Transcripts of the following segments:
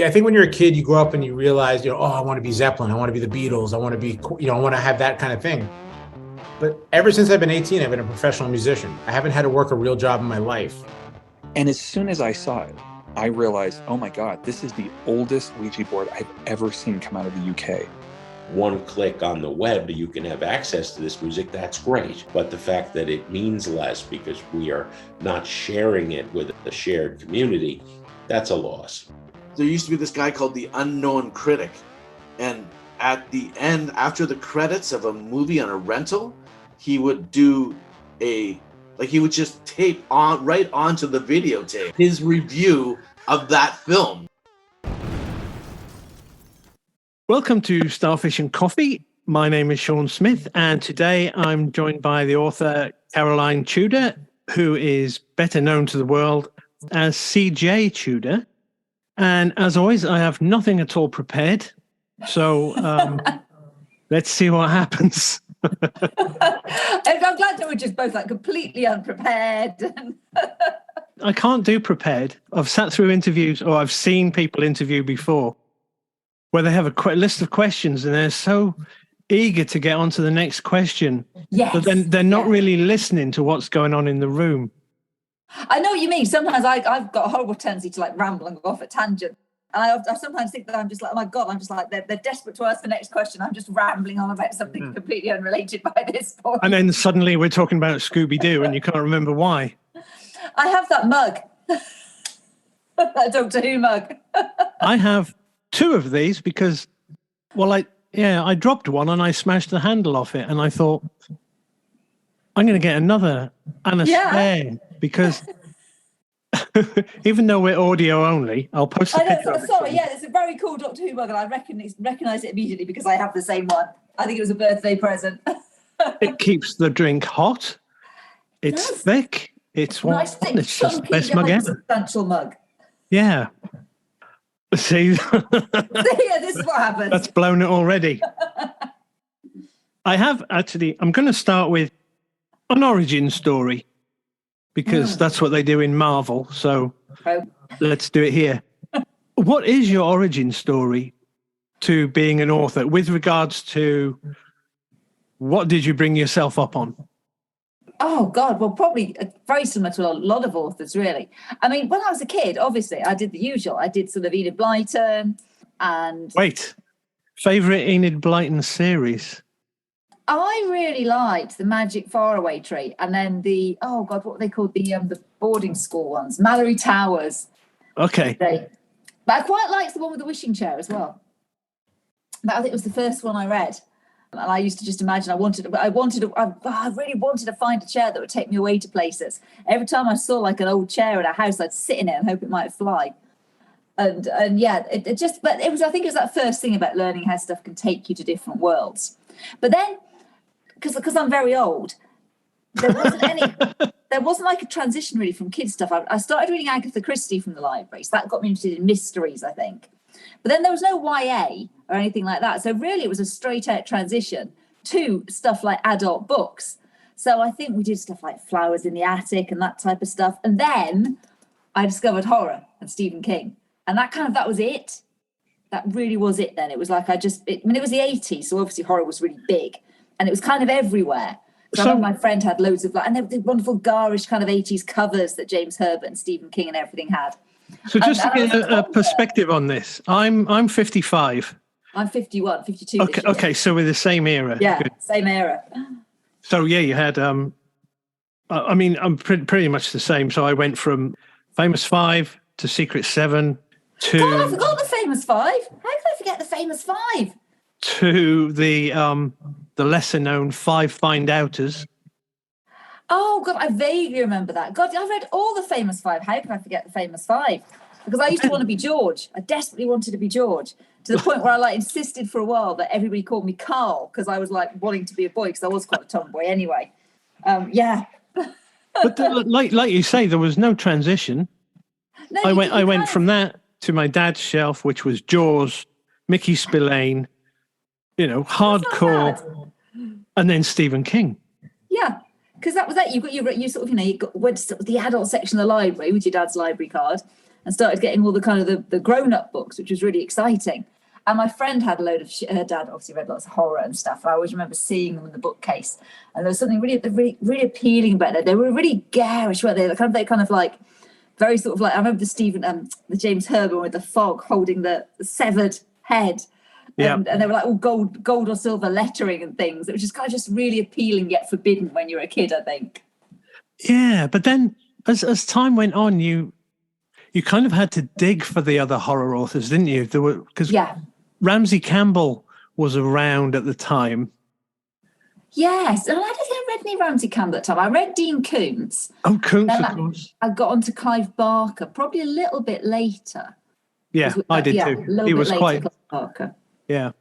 I think when you're a kid, you grow up and you realize, oh, I want to be Zeppelin. I want to be the Beatles. I want to be, I want to have that kind of thing. But ever since I've been 18, I've been a professional musician. I haven't had to work a real job in my life. And as soon as I saw it, I realized, oh my God, this is the oldest Ouija board I've ever seen come out of the UK. One click on the web, you can have access to this music, that's great. But the fact that it means less because we are not sharing it with a shared community, that's a loss. There used to be this guy called the Unknown Critic. And at the end, after the credits of a movie on a rental, he would do he would just tape on right onto the videotape his review of that film. Welcome to Starfish and Coffee. My name is Sean Smith, and today I'm joined by the author Caroline Tudor, who is better known to the world as CJ Tudor. And as always, I have nothing at all prepared. So let's see what happens. I'm glad that we're just both completely unprepared. I can't do prepared. I've sat through interviews, or I've seen people interview before, where they have a list of questions and they're so eager to get on to the next question. Yes. But then they're not really listening to what's going on in the room. I know what you mean. Sometimes I've got a horrible tendency to ramble and go off at tangent. And I sometimes think that I'm just oh my God, I'm just they're desperate to ask the next question. I'm just rambling on about something completely unrelated by this point. And then suddenly we're talking about Scooby-Doo and you can't remember why. I have that mug. That Doctor Who mug. I have two of these because, I dropped one and I smashed the handle off it, and I thought I'm going to get another and a spare because even though we're audio only, I'll post a picture of it. Sorry, it's a very cool Doctor Who mug, and I recognise it immediately because I have the same one. I think it was a birthday present. It keeps the drink hot. It's thick. It's nice, thick, it's just the best mug ever. Substantial mug. Yeah. See, this is what happens. That's blown it already. I'm going to start with an origin story because that's what they do in Marvel. So let's do it here. What is your origin story to being an author with regards to what did you bring yourself up on? Oh, God. Well, probably very similar to a lot of authors, really. I mean, when I was a kid, obviously, I did the usual. I did sort of Enid Blyton and... Wait. Favourite Enid Blyton series? I really liked the Magic Faraway Tree, and then what were they called? The boarding school ones, Mallory Towers. Okay. But I quite liked the one with the wishing chair as well. I think it was the first one I read. And I used to just imagine I really wanted to find a chair that would take me away to places. Every time I saw an old chair in a house, I'd sit in it and hope it might fly. And I think it was that first thing about learning how stuff can take you to different worlds. But then, because I'm very old, there wasn't a transition really from kids stuff. I started reading Agatha Christie from the library, so that got me interested in mysteries, I think. But then there was no YA or anything like that. So really it was a straight out transition to stuff like adult books. So I think we did stuff like Flowers in the Attic and that type of stuff. And then I discovered horror and Stephen King. And that was it. That really was it then. It was it was the 80s. So obviously horror was really big and it was kind of everywhere. So I remember my friend had loads of and the wonderful garish kind of 80s covers that James Herbert and Stephen King and everything had. So just to get a perspective on this, I'm 55. I'm 51, 52. Okay, so we're the same era. Yeah, good. Same era. So you had I'm pretty much the same. So I went from Famous Five to Secret Seven to God, I forgot the Famous Five. How could I forget the Famous Five? To the lesser known Five Find Outers. Oh, God, I vaguely remember that. God, I read all the Famous Five. How can I forget the Famous Five? Because I used to want to be George. I desperately wanted to be George, to the point where I insisted for a while that everybody called me Carl because I was wanting to be a boy because I was quite a tomboy anyway. Yeah. But like you say, there was no transition. No, I went from that to my dad's shelf, which was Jaws, Mickey Spillane, hardcore, and then Stephen King. Yeah. Because that was that. You got you sort of, you got went to the adult section of the library with your dad's library card, and started getting all the kind of the grown-up books, which was really exciting. And my friend had a load of her dad obviously read lots of horror and stuff. I always remember seeing them in the bookcase, and there was something really appealing about it. They were really garish, weren't they? They kind of like very sort of like, I remember the James Herbert with the fog holding the severed head. And they were like all gold or silver lettering and things, which is kind of just really appealing yet forbidden when you're a kid, I think. Yeah, but then as time went on, you kind of had to dig for the other horror authors, didn't you? Because Ramsey Campbell was around at the time. Yes, and I don't think I read any Ramsey Campbell at the time. I read Dean Koontz. Oh, Koontz, of course. I got onto Clive Barker probably a little bit later. Yeah, I did too. He was quite... Clive Barker. Yeah.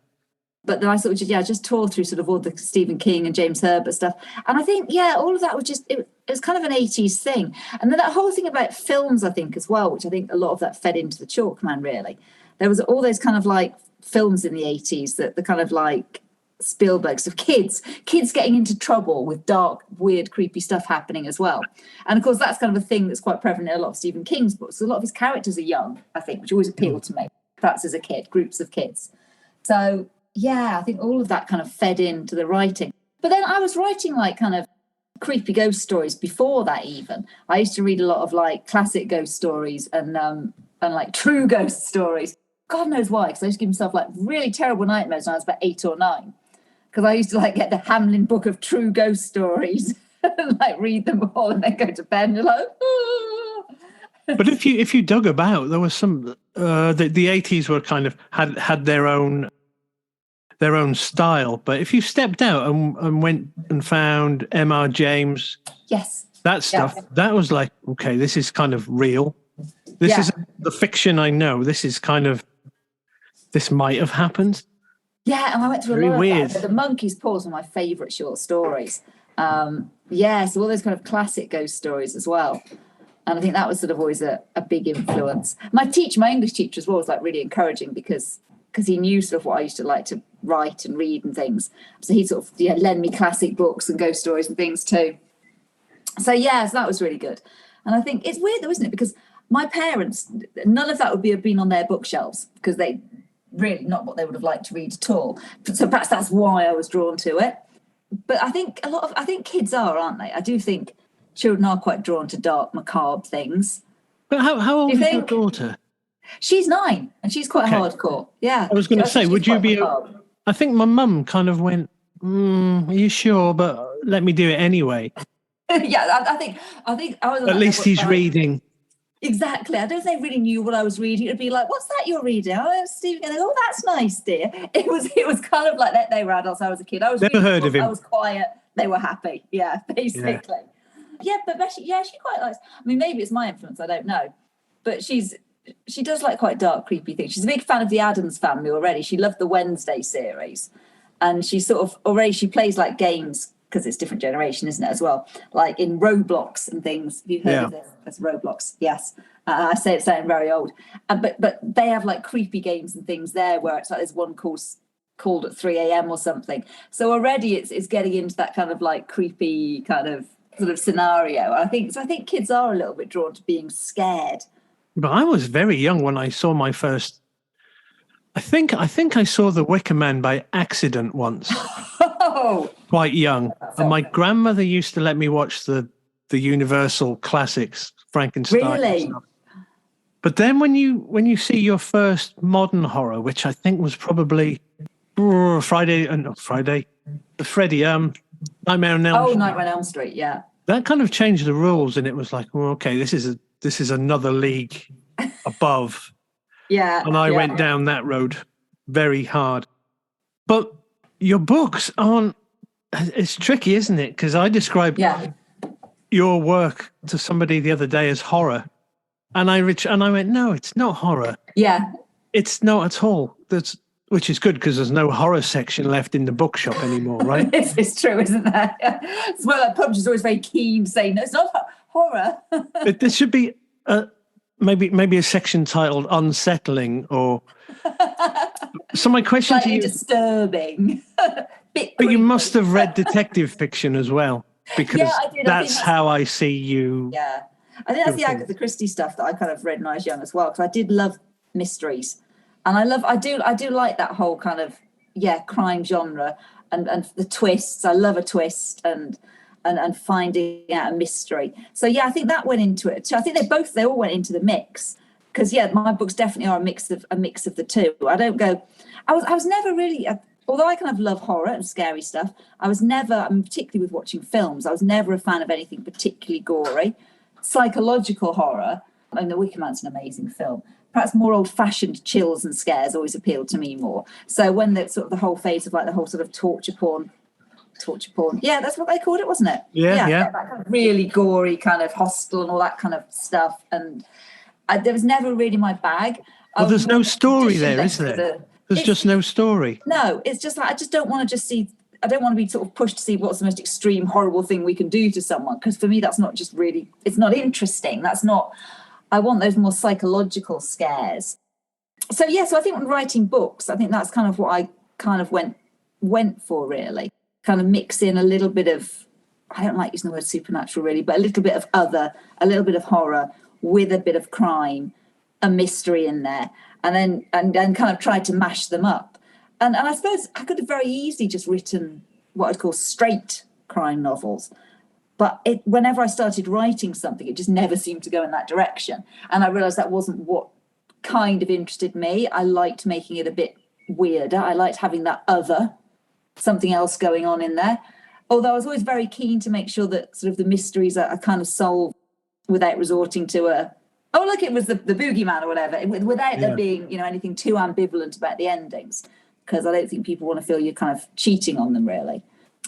But then I sort of just tore through sort of all the Stephen King and James Herbert stuff. And I think, all of that was just, it was kind of an 80s thing. And then that whole thing about films, I think, as well, which I think a lot of that fed into the Chalkman, really. There was all those kind of like films in the 80s that the kind of like Spielberg's of kids getting into trouble with dark, weird, creepy stuff happening as well. And of course, that's kind of a thing that's quite prevalent in a lot of Stephen King's books. A lot of his characters are young, I think, which always appealed to me, perhaps as a kid, groups of kids. So, I think all of that kind of fed into the writing. But then I was writing like kind of creepy ghost stories before that even. I used to read a lot of like classic ghost stories and like true ghost stories. God knows why, because I used to give myself like really terrible nightmares when I was about 8 or 9. Because I used to like get the Hamlin book of true ghost stories and like read them all and then go to bed and you're like, oh. But if you dug about, there was some the 80s were kind of had their own style. But if you stepped out and went and found M.R. James, that stuff, that was like, okay, this is kind of real. This is the fiction I know. This is kind of, this might have happened. Yeah, and I went through a lot weird. of that. The Monkey's Paws were my favourite short stories. So all those kind of classic ghost stories as well. And I think that was sort of always a big influence. My English teacher as well, was like really encouraging because he knew sort of what I used to like to write and read and things. So he sort of lend me classic books and ghost stories and things too. So that was really good. And I think it's weird though, isn't it? Because my parents, none of that would have been on their bookshelves because they really not what they would have liked to read at all. So perhaps that's why I was drawn to it. But I think kids are, aren't they? I do think children are quite drawn to dark, macabre things. But how old is your daughter? She's 9 and she's quite hardcore. Yeah. I was going to say, would you be... I think my mum kind of went, are you sure? But let me do it anyway. I think I was... At least he's reading. Exactly. I don't think they really knew what I was reading. It'd be like, what's that you're reading? Oh, Stephen. And oh, that's nice, dear. It was kind of like that. They were adults. I was a kid. I was never heard of him. I was quiet. They were happy. Yeah, basically. Yeah, but she quite likes... I mean, maybe it's my influence. I don't know. But she does like quite dark, creepy things. She's a big fan of the Addams Family already. She loved the Wednesday series. And she sort of already, she plays like games because it's different generation, isn't it, as well? Like in Roblox and things. Have you heard of this? It's Roblox, yes. I say it's sounding very old. But they have like creepy games and things there where it's like there's one called at 3 a.m. or something. So already it's getting into that kind of like creepy kind of sort of scenario. I think kids are a little bit drawn to being scared. But I was very young when I saw my first... I think I saw The Wicker Man by accident once. Oh, quite young. And my grandmother used to let me watch the Universal classics, Frankenstein. Really? And stuff. But then when you see your first modern horror, which I think was probably Freddy, Nightmare on Elm Street. Oh, Nightmare on Elm Street, yeah. That kind of changed the rules, and it was like, well, okay, this is another league above. Yeah. And I went down that road very hard. But your books aren't... It's tricky, isn't it? Because I described your work to somebody the other day as horror. And I went, no, it's not horror. Yeah. It's not at all. Which is good because there's no horror section left in the bookshop anymore, right? It's true, isn't there? It's well, like publishers always very keen to say, no, it's not horror. There should be maybe a section titled Unsettling or... So my question to you... disturbing. But you must have read detective fiction as well, because I did. that's how I see you. Yeah. I think that's the Agatha Christie stuff that I kind of read when I was young as well, because I did love mysteries, and I do like that whole kind of crime genre and the twists. I love a twist and finding out a mystery. So I think that went into it. So I think they all went into the mix, because my books definitely are a mix of the two. I don't go. I was never really. Although I kind of love horror and scary stuff, I was never, particularly with watching films, I was never a fan of anything particularly gory. Psychological horror, I mean, The Wicker Man's an amazing film. Perhaps more old-fashioned chills and scares always appealed to me more. So when the whole phase of like the whole sort of torture porn, that's what they called it, wasn't it? Yeah. That kind of really gory kind of Hostel and all that kind of stuff. And there was never really my bag. Well, there's no story there, is there? There's just no story. No, it's just like I just don't want to just see. I don't want to be sort of pushed to see what's the most extreme, horrible thing we can do to someone. Because for me, that's not just really. It's not interesting. That's not. I want those more psychological scares. So so I think when writing books, I think that's kind of what I kind of went for, really. Kind of mix in a little bit of. I don't like using the word supernatural really, but a little bit of other, a little bit of horror with a bit of crime, a mystery in there. And then kind of tried to mash them up. And I suppose I could have very easily just written what I'd call straight crime novels. But whenever I started writing something, it just never seemed to go in that direction. And I realised that wasn't what kind of interested me. I liked making it a bit weirder. I liked having that something else going on in there. Although I was always very keen to make sure that sort of the mysteries are kind of solved without resorting to it was the boogeyman or whatever, without there being, anything too ambivalent about the endings, because I don't think people want to feel you're kind of cheating on them, really.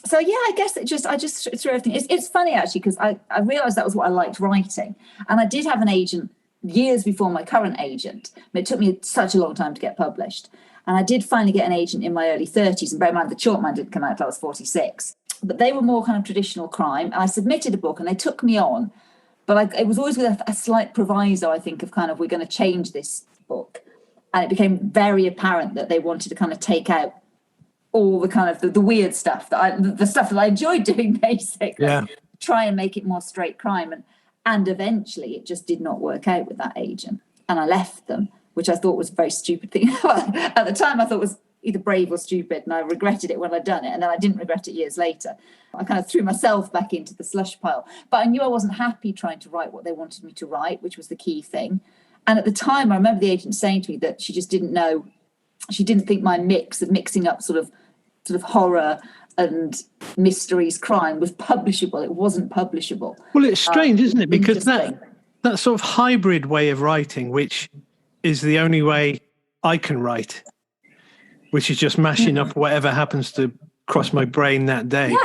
So, I guess I just threw everything. It's funny, actually, because I realised that was what I liked writing. And I did have an agent years before my current agent. It took me such a long time to get published. And I did finally get an agent in my early 30s. And bear in mind, The Chalkman didn't come out until I was 46. But they were more kind of traditional crime. And I submitted a book and they took me on. But it was always with a slight proviso, I think, of kind of, we're going to change this book. And it became very apparent that they wanted to kind of take out all the kind of the weird stuff, the stuff that I enjoyed doing, basically. Try and make it more straight crime. And eventually it just did not work out with that agent. And I left them, which I thought was a very stupid thing. At the time, I thought it was either brave or stupid, and I regretted it when I'd done it, and then I didn't regret it years later. I kind of threw myself back into the slush pile, but I knew I wasn't happy trying to write what they wanted me to write, which was the key thing. And at the time, I remember the agent saying to me that she just didn't know, she didn't think my mix of mixing up sort of horror and mysteries, crime was publishable. It wasn't publishable. Well, it's strange, isn't it? Because that sort of hybrid way of writing, which is the only way I can write, which is just mashing up whatever happens to cross my brain that day,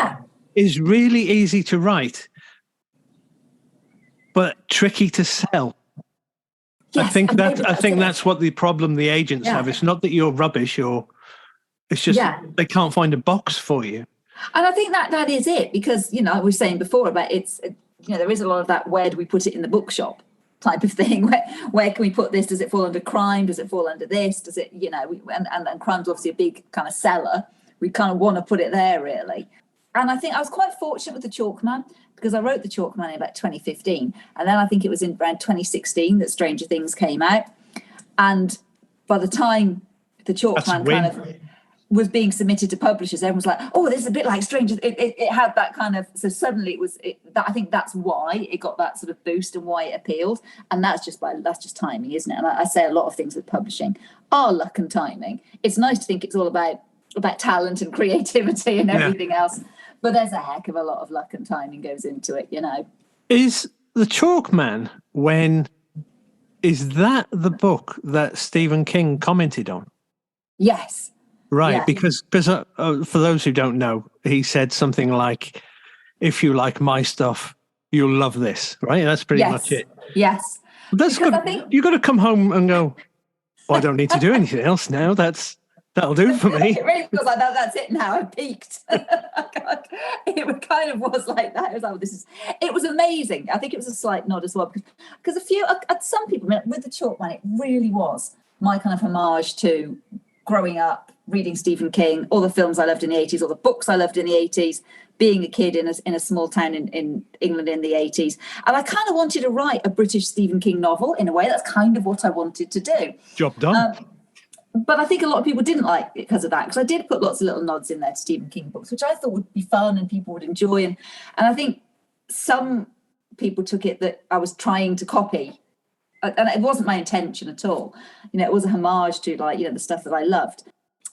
is really easy to write, but tricky to sell. Yes, I think that's what the problem the agents have. It's not that you're rubbish, or it's just they can't find a box for you. And I think that is it, because we were saying before about there is a lot of that, where do we put it in the bookshop type of thing, where can we put this? Does it fall under crime? Does it fall under this? Does it, and crime's obviously a big kind of seller. We kind of want to put it there, really. And I think I was quite fortunate with The Chalkman, because I wrote The Chalkman in about 2015, and then I think it was in around 2016 that Stranger Things came out. And by the time The Chalkman kind of was being submitted to publishers, everyone was like, oh, this is a bit like Stranger. It had that kind of, so suddenly I think that's why it got that sort of boost and why it appealed. And that's just timing, isn't it? And I say a lot of things with publishing are luck and timing. It's nice to think it's all about talent and creativity and everything else, but there's a heck of a lot of luck and timing goes into it, Is The Chalkman, is that the book that Stephen King commented on? Yes. Right, yeah. because for those who don't know, he said something like, if you like my stuff, you'll love this, right? That's pretty much it. Yes. That's good. You've got to come home and go, I don't need to do anything else now. That'll do for me. It really feels like that. That's it now. I've peaked. It kind of was like that. It was it was amazing. I think it was a slight nod as well, because some people, with The Chalkman, it really was my kind of homage to growing up, reading Stephen King, all the films I loved in the 80s, all the books I loved in the 80s, being a kid in a small town in England in the 80s. And I kind of wanted to write a British Stephen King novel in a way. That's kind of what I wanted to do. Job done. But I think a lot of people didn't like it because of that, because I did put lots of little nods in there to Stephen King books, which I thought would be fun and people would enjoy. And I think some people took it that I was trying to copy. And it wasn't my intention at all. It was a homage to, like, the stuff that I loved.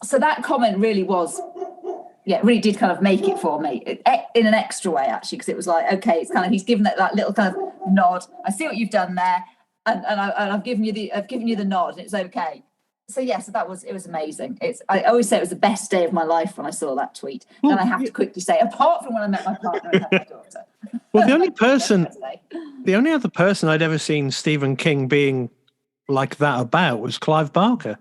So that comment really was, it really did kind of make it for me in an extra way, actually, because it was like, okay, it's kind of, he's given that little kind of nod. I see what you've done there, and I've given you the nod, and it's okay. So it was amazing. I always say it was the best day of my life when I saw that tweet. Well, and I have to quickly say, apart from when I met my partner and had my daughter. Well, the only other person I'd ever seen Stephen King being like that about was Clive Barker.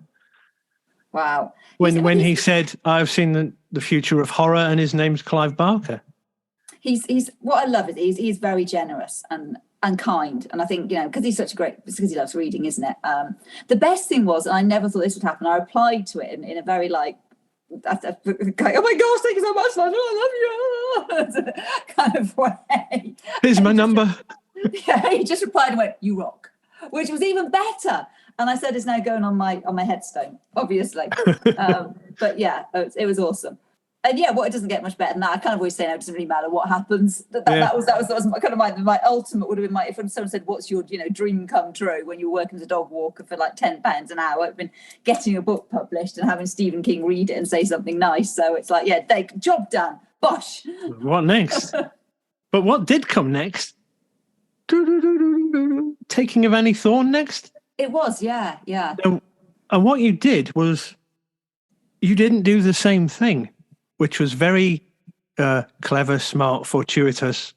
Wow. When he said, "I've seen the future of horror," and his name's Clive Barker. He's what I love is he's very generous and kind, and I think because he's such a great, because he loves reading, isn't it? The best thing was, and I never thought this would happen, I replied to it in a very like, oh my gosh, thank you so much, I love you kind of way. Here's my number. Yeah, he just replied and went, "You rock," which was even better. And I said it's now going on my headstone, obviously. But yeah, it was awesome. And yeah, it doesn't get much better than that. I kind of always say, no, it doesn't really matter what happens. That was kind of my ultimate would have been if someone said, what's your dream come true when you're working as a dog walker for like £10 an hour? I've been getting a book published and having Stephen King read it and say something nice. So it's like, job done. Bosh. What next? But what did come next? Taking of Annie Thorne next? It was, yeah. And what you did was you didn't do the same thing, which was very clever, smart, fortuitous,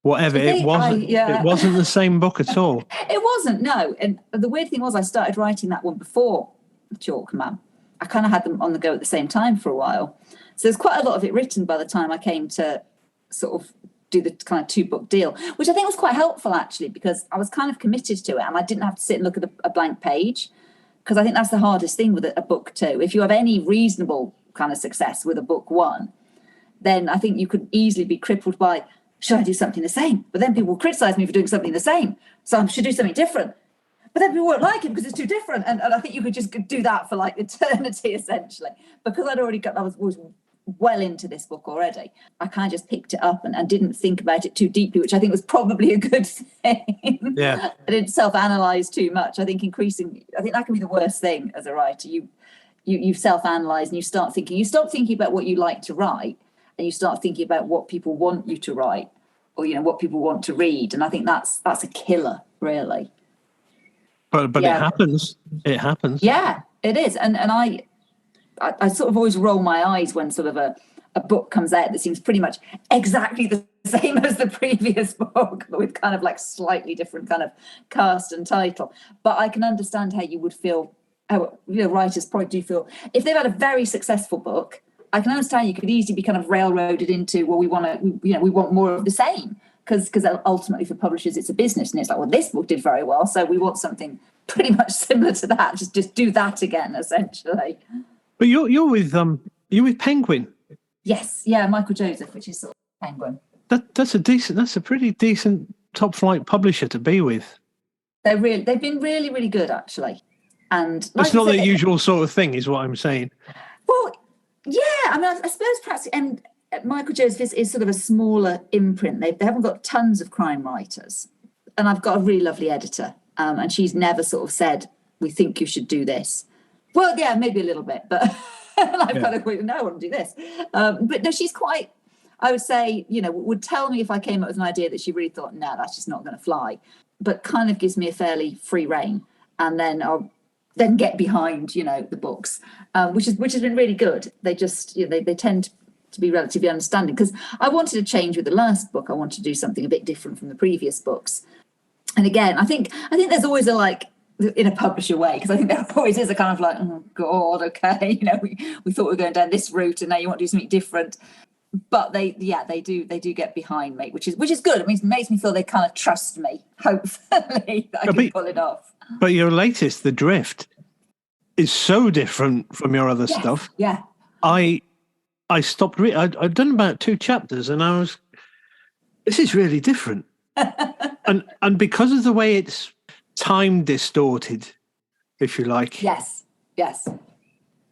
whatever. It wasn't the same book at all. It wasn't, no. And the weird thing was I started writing that one before Chalkman. I kind of had them on the go at the same time for a while. So there's quite a lot of it written by the time I came to sort of do the kind of 2-book deal, which I think was quite helpful, actually, because I was kind of committed to it and I didn't have to sit and look at a blank page, because I think that's the hardest thing with a book too. If you have any reasonable kind of success with a book 1, then I think you could easily be crippled by, should I do something the same? But then people will criticize me for doing something the same, so I should do something different. But then people won't like it because it's too different. And I think you could just do that for like eternity, essentially. Because I was well into this book already, I kind of just picked it up and didn't think about it too deeply, which I think was probably a good thing. Yeah. I didn't self-analyze too much. I think that can be the worst thing as a writer. You self-analyze and you stop thinking about what you like to write, and you start thinking about what people want you to write, or what people want to read. And I think that's a killer, really. But it happens. It happens. Yeah, it is. And I sort of always roll my eyes when sort of a book comes out that seems pretty much exactly the same as the previous book, but with kind of like slightly different kind of cast and title. But I can understand how you would feel, how writers probably do feel. If they've had a very successful book, I can understand you could easily be kind of railroaded into, well, we want more of the same. Because ultimately for publishers, it's a business, and it's like, well, this book did very well, so we want something pretty much similar to that. Just do that again, essentially. But you're with Penguin. Yes, yeah, Michael Joseph, which is sort of Penguin. That's a pretty decent top flight publisher to be with. They've been really, really good, actually. And like it's not the usual sort of thing, is what I'm saying. Well, yeah, I mean, I suppose perhaps, and Michael Joseph is sort of a smaller imprint. They haven't got tons of crime writers, and I've got a really lovely editor, and she's never sort of said, "We think you should do this." Well, yeah, maybe a little bit, but I've kind of no, I want to do this. But no, she's quite, I would say, would tell me if I came up with an idea that she really thought, no, that's just not going to fly, but kind of gives me a fairly free rein. And then I'll then get behind, the books, which has been really good. They just, they tend to be relatively understanding, because I wanted to change with the last book. I wanted to do something a bit different from the previous books. And again, I think there's always in a publisher way, because I think there always is a kind of like, oh God, okay, we thought we were going down this route and now you want to do something different. But they do get behind me, which is good. I mean, it makes me feel they kind of trust me, hopefully, that I can pull it off. But your latest, The Drift, is so different from your other stuff. Yeah. I I stopped reading. I'd done about 2 chapters, and this is really different. and because of the way it's time distorted, if you like. Yes.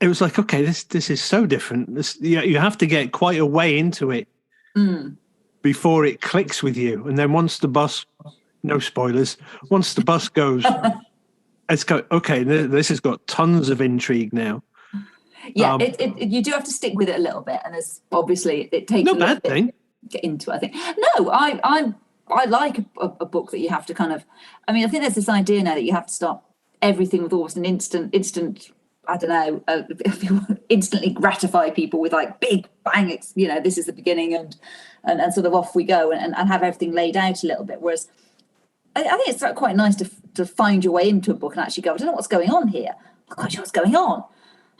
It was like, okay, this is so different. You have to get quite a way into it before it clicks with you. And then once the bus, no spoilers, once the bus goes, it's go, okay, this has got tons of intrigue now. Yeah, you do have to stick with it a little bit, and there's obviously it takes no a little bad bit thing. to get into it, I think. No, I like a book that you have to kind of. I mean, I think there's this idea now that you have to stop everything with almost an instant. I don't know, if you instantly gratify people with like big bang. This is the beginning, and sort of off we go, and have everything laid out a little bit. Whereas I think it's quite nice to find your way into a book and actually go, I don't know what's going on here. I'm not quite sure what's going on.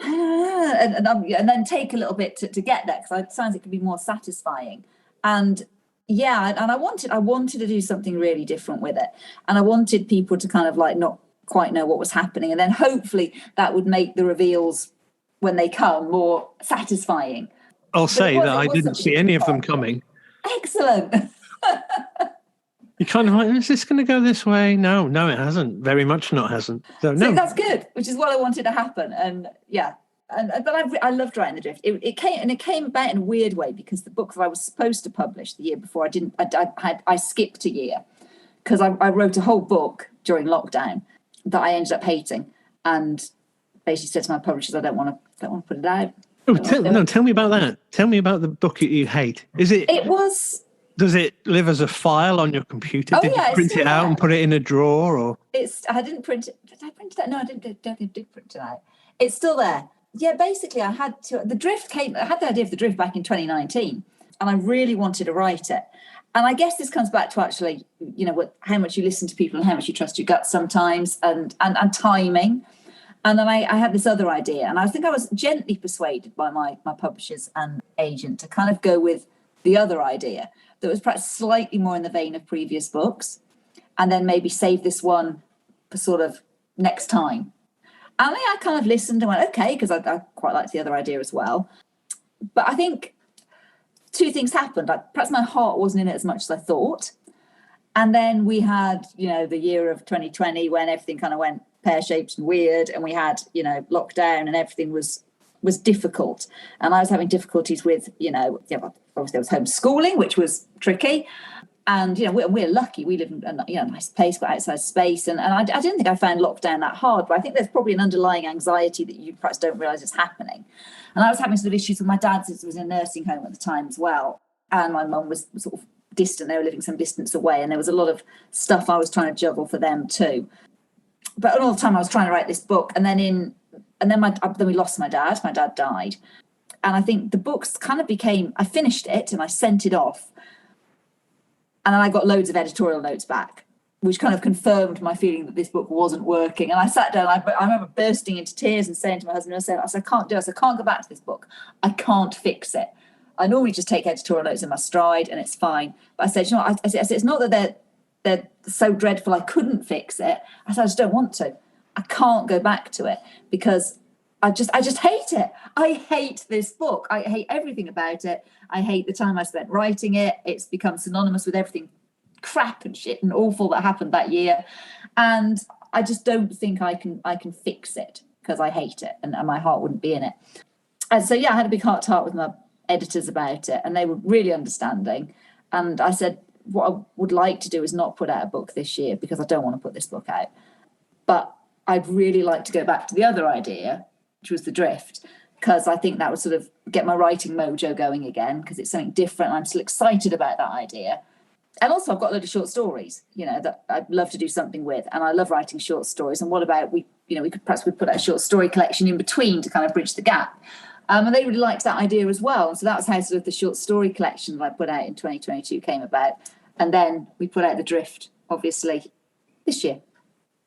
And then take a little bit to get there, because it sounds it can be more satisfying. And I wanted to do something really different with it, and I wanted people to kind of like not quite know what was happening, and then hopefully that would make the reveals when they come more satisfying. I'll say that I didn't see any of them coming. Excellent. You're kind of like, is this going to go this way? No, it hasn't. Very much not hasn't. So that's good, which is what I wanted to happen. And but I loved writing The Drift. It came about in a weird way, because the book that I was supposed to publish the year before, I skipped a year, because I wrote a whole book during lockdown that I ended up hating, and basically said to my publishers, I don't want to put it out. Tell me about that. Tell me about the book that you hate. Does it live as a file on your computer? Did you print it out and put it in a drawer, or? I didn't print it. Did I print it out? No, I didn't print it out. It's still there. Yeah, basically, I had the idea of The Drift back in 2019, and I really wanted to write it. And I guess this comes back to actually, how much you listen to people and how much you trust your gut sometimes, and timing. And then I had this other idea, and I think I was gently persuaded by my publishers and agent to kind of go with the other idea that was perhaps slightly more in the vein of previous books, and then maybe save this one for sort of next time. And I kind of listened and went, okay, because I quite liked the other idea as well. But I think 2 things happened. Like, perhaps my heart wasn't in it as much as I thought. And then we had, the year of 2020 when everything kind of went pear-shaped and weird, and we had, lockdown, and everything was difficult. And I was having difficulties with, obviously there was homeschooling, which was tricky. And, we're lucky. We live in a nice place, got outside space. And I didn't think I found lockdown that hard, but I think there's probably an underlying anxiety that you perhaps don't realise is happening. And I was having sort of issues with my dad, since he was in a nursing home at the time as well. And my mum was sort of distant. They were living some distance away. And there was a lot of stuff I was trying to juggle for them too. But all the time I was trying to write this book. And then we lost my dad. My dad died. And I think the books kind of I finished it and I sent it off. And then I got loads of editorial notes back, which kind of confirmed my feeling that this book wasn't working. And I sat down, I remember bursting into tears and saying to my husband, I said, I can't do it. I can't go back to this book. I can't fix it. I normally just take editorial notes in my stride and it's fine. But I said, I said, it's not that they're so dreadful I couldn't fix it. I said, I just don't want to. I can't go back to it because I just hate it. I hate this book. I hate everything about it. I hate the time I spent writing it. It's become synonymous with everything crap and shit and awful that happened that year. And I just don't think I can fix it because I hate it and my heart wouldn't be in it. And so, I had a big heart to heart with my editors about it, and they were really understanding. And I said, what I would like to do is not put out a book this year because I don't want to put this book out. But I'd really like to go back to the other idea, which was The Drift, because I think that would sort of get my writing mojo going again, because it's something different. I'm still excited about that idea. And also I've got a load of short stories, that I'd love to do something with. And I love writing short stories. And what about we could put out a short story collection in between to kind of bridge the gap. And they really liked that idea as well. And so that was how sort of the short story collection that I put out in 2022 came about. And then we put out The Drift, obviously, this year.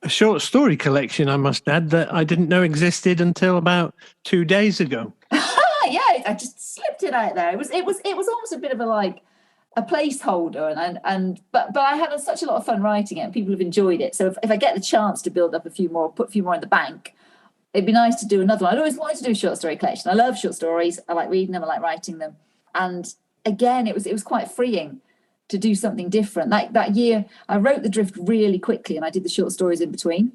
A short story collection, I must add, that I didn't know existed until about 2 days ago. Yeah, I just slipped it out there. It was almost a bit of a placeholder, but I had such a lot of fun writing it, and people have enjoyed it. So if I get the chance to build up a few more, put a few more in the bank, it'd be nice to do another one. I'd always wanted to do a short story collection. I love short stories. I like reading them. I like writing them. And again, it was quite freeing to do something different. Like that year, I wrote The Drift really quickly, and I did the short stories in between,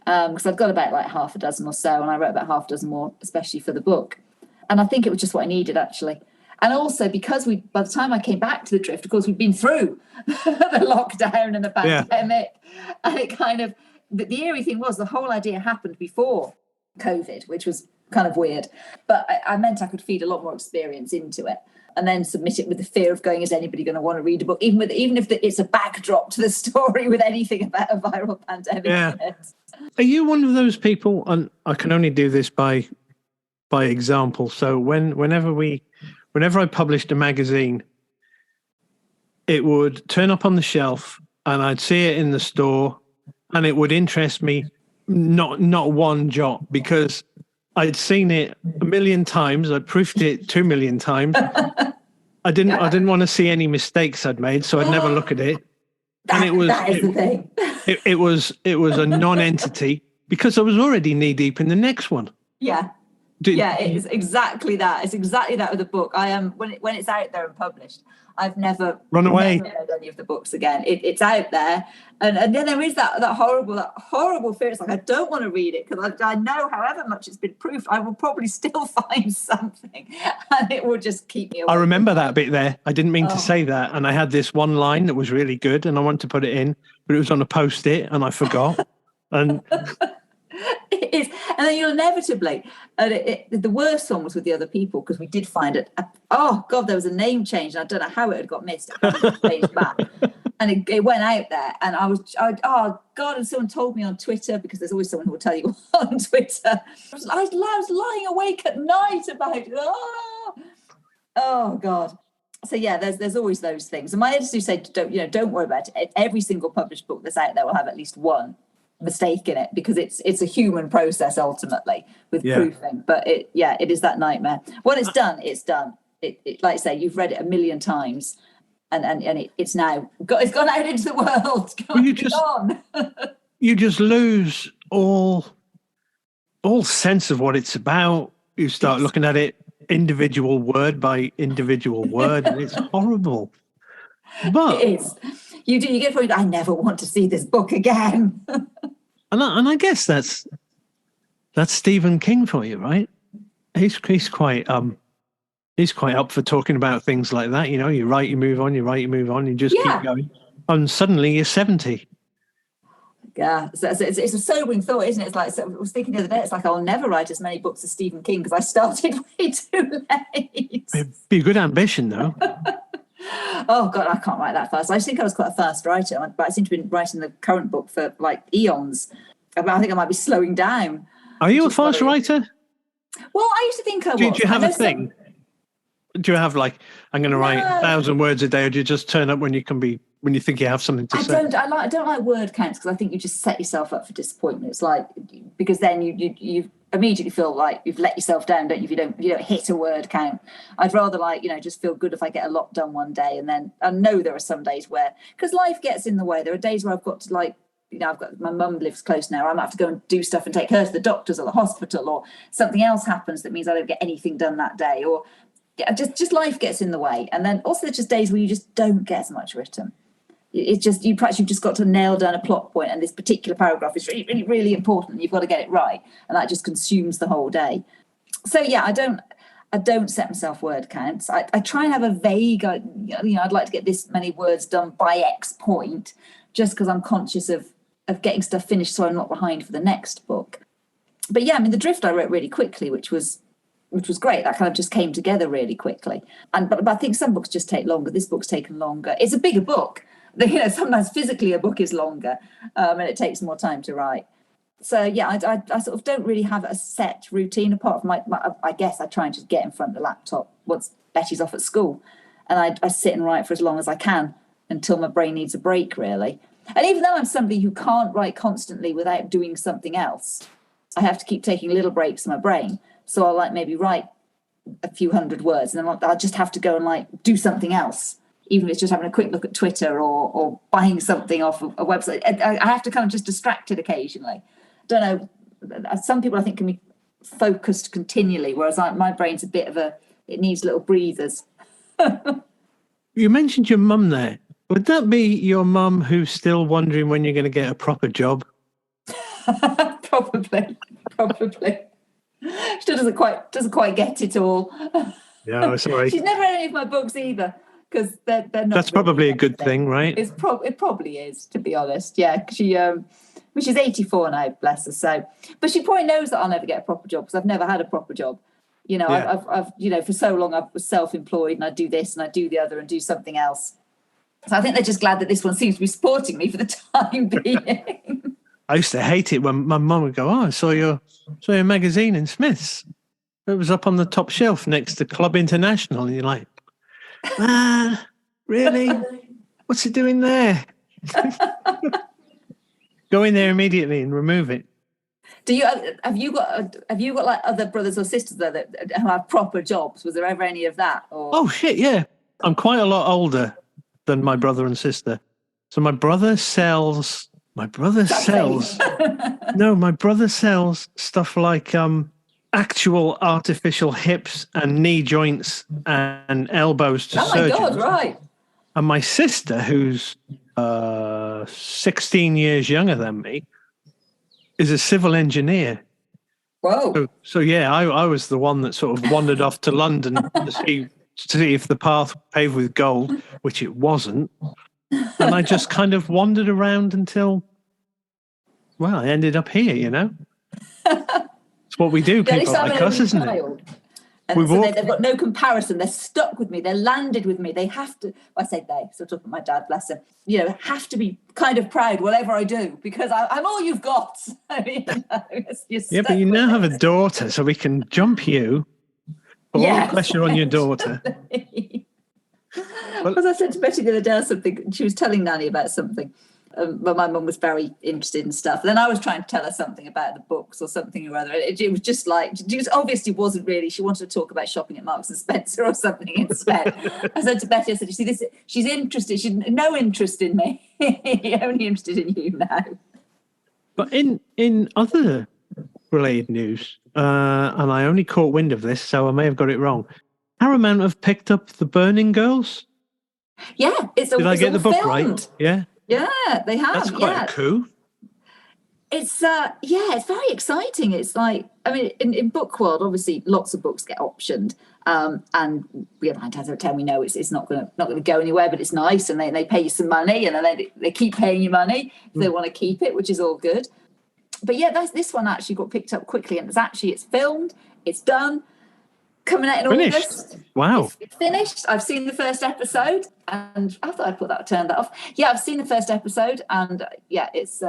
because I've got about like half a dozen or so, and I wrote about half a dozen more, especially for the book. And I think it was just what I needed, actually. And also because by the time I came back to The Drift, of course, we'd been through the lockdown and the pandemic, and it kind of, the eerie thing was the whole idea happened before COVID, which was kind of weird. But I meant I could feed a lot more experience into it, and then submit it with the fear of going, is anybody going to want to read a book, even if it's a backdrop to the story with anything about a viral pandemic in it. Are you one of those people, and I can only do this by example, so whenever I published a magazine, it would turn up on the shelf and I'd see it in the store, and it would interest me not one jot, because I'd seen it a million times. I'd proofed it 2 million times. I didn't want to see any mistakes I'd made, so I'd never look at it. And the thing. It was a non-entity because I was already knee deep in the next one. Yeah. It's exactly that. It's exactly that with the book. I am when it's out there and published, I've never never read any of the books again. It's out there, and then there is that horrible fear. It's like I don't want to read it because I know however much it's been proofed, I will probably still find something, and it will just keep me away. I remember that bit there. I didn't mean to say that, and I had this one line that was really good, and I wanted to put it in, but it was on a post-it, and I forgot, and. It is, and then you'll inevitably, the worst one was with the other people, because we did find it. Oh God, there was a name change, and I don't know how it had got missed. It changed back, and it went out there, and oh God, and someone told me on Twitter, because there's always someone who will tell you on Twitter. I was lying awake at night about it. Oh God. So yeah, there's always those things, and my editors do say, don't worry about it. Every single published book that's out there will have at least one mistake in it, because it's a human process ultimately with proofing. But it is that nightmare. When it's done, it's done. It like I say, you've read it a million times, and it's now it's gone out into the world. You just lose all sense of what it's about. You start looking at it individual word by individual word, and it's horrible. But it is. You get point. I never want to see this book again. and I guess that's Stephen King for you, right? He's quite up for talking about things like that. You write, you move on. You write, you move on. You just keep going, and suddenly you're 70. Yeah, so it's a sobering thought, isn't it? It's like, I was thinking the other day, it's like I'll never write as many books as Stephen King because I started way too late. It'd be a good ambition, though. Oh God, I can't write that fast. I think I was quite a fast writer, but I seem to have been writing the current book for like eons. I think I might be slowing down. Are you a fast writer? Well, I used to think I was. Do you have a thing? Do you have like, I'm going to write 1,000 words a day, or do you just turn up when you think you have something to say? I don't like word counts, because I think you just set yourself up for disappointment. It's like, because then you immediately feel like you've let yourself down, don't you? If you don't hit a word count. I'd rather just feel good if I get a lot done one day, and then I know there are some days where, because life gets in the way. There are days where I've got to I've got, my mum lives close now. I might have to go and do stuff and take her to the doctors or the hospital, or something else happens that means I don't get anything done that day, or just life gets in the way. And then also there's just days where you just don't get as much written. It's just you've just got to nail down a plot point, and this particular paragraph is really, really, really important, and you've got to get it right, and that just consumes the whole day. So yeah, I don't set myself word counts. I try and have a vague, I'd like to get this many words done by X point, just because I'm conscious of getting stuff finished so I'm not behind for the next book. But yeah, The Drift I wrote really quickly, which was great. That kind of just came together really quickly. But I think some books just take longer. This book's taken longer. It's a bigger book. Sometimes physically a book is longer, and it takes more time to write. So yeah, I sort of don't really have a set routine apart from I guess I try and just get in front of the laptop once Betty's off at school, and I sit and write for as long as I can until my brain needs a break, really. And even though I'm somebody who can't write constantly without doing something else, I have to keep taking little breaks in my brain. So I'll maybe write a few hundred words, and then I'll just have to go and do something else, even if it's just having a quick look at Twitter or buying something off a website. I have to kind of just distracted occasionally. Don't know some people I think can be focused continually, whereas my brain's a bit of it needs little breathers. You mentioned your mum there. Would that be your mum who's still wondering when you're going to get a proper job? Probably. She doesn't quite get it all. No, sorry. She's never read any of my books either, because they're not. That's probably a good thing, right? It probably is, to be honest. Yeah, she's 84 now, bless her. So, but she probably knows that I'll never get a proper job because I've never had a proper job. You know, Yeah. I've for so long I was self-employed and I do this and I do the other and do something else. So I think they're just glad that this one seems to be supporting me for the time being. I used to hate it when my mum would go, "Oh, I saw your magazine in Smith's. It was up on the top shelf next to Club International." And you're like, really? What's it doing there? Go in there immediately and remove it. Have you got like other brothers or sisters there that have proper jobs? Was there ever any of that? Or? Oh shit, yeah. I'm quite a lot older than my brother and sister. So my brother sells stuff like actual artificial hips and knee joints and elbows to surgeons. Oh my God, right. And my sister, who's 16 years younger than me, is a civil engineer. Whoa. So yeah, I was the one that sort of wandered off to London to see if the path was paved with gold, which it wasn't. And I just kind of wandered around until, well, I ended up here, you know? It's what we do, people like us, isn't it? And so they've got no comparison. They're stuck with me. They're landed with me. They have to, I say they, so talking about my dad, bless him, have to be kind of proud whatever I do because I'm all you've got. I mean, yeah, but you now have a daughter, so we can jump you, put all the pressure on your daughter. As I said to Betty the other day, something, she was telling Nanny about something. But my mum was very interested in stuff. Then I was trying to tell her something about the books or something or other. It was just like, it obviously wasn't really, she wanted to talk about shopping at Marks and Spencer or something instead. I said to Betty, I said, you see, this, she's interested. She's no interest in me. Only interested in you now. But in other related news, and I only caught wind of this, so I may have got it wrong. Paramount have picked up The Burning Girls. Yeah, Did I get the book filmed. right? Yeah. Yeah, they have. That's quite a coup. It's it's very exciting. It's like, I mean, in book world, obviously, lots of books get optioned, and we have 9 times out of 10 we know it's not going to go anywhere, but it's nice, and they pay you some money, and then they keep paying you money if they want to keep it, which is all good. But yeah, this one actually got picked up quickly, and it's filmed, it's done. Coming out in August. Wow. It's finished. I've seen the first episode and I thought I'd turned that off. Yeah, I've seen the first episode and it's